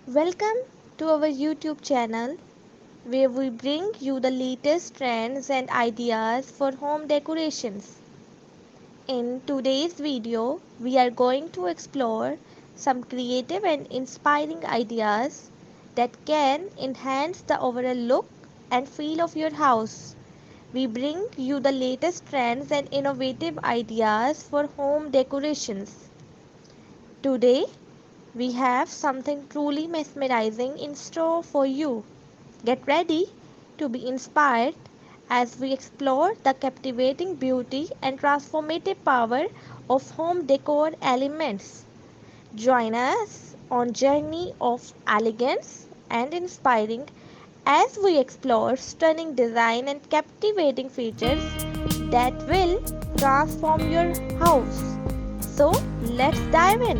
Welcome to our YouTube channel where we bring you the latest trends and ideas for home decorations. In today's video, we are going to explore some creative and inspiring ideas that can enhance the overall look and feel of your house. We bring you the latest trends and innovative ideas for home decorations. Today, we have something truly mesmerizing in store for you. Get ready to be inspired as we explore the captivating beauty and transformative power of home decor elements. Join us on journey of elegance and inspiring as we explore stunning design and captivating features that will transform your house. So, let's dive in.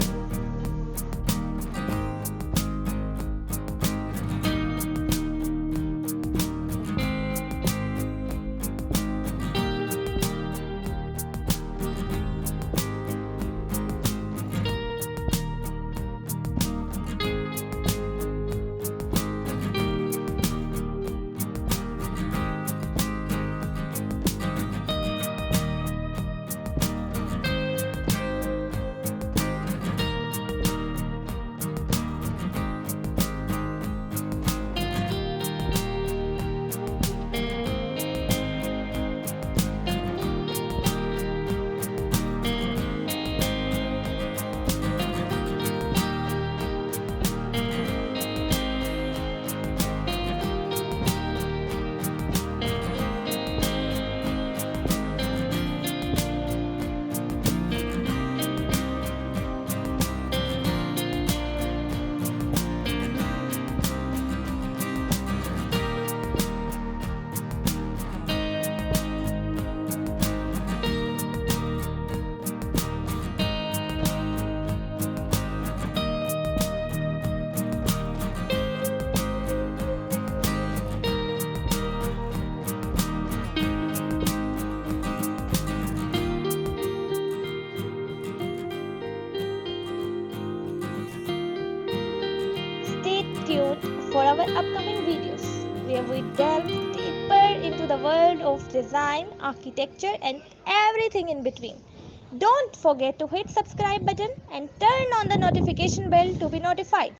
Stay tuned for our upcoming videos where we delve deeper into the world of design, architecture, and everything in between. Don't forget to hit subscribe button and turn on the notification bell to be notified.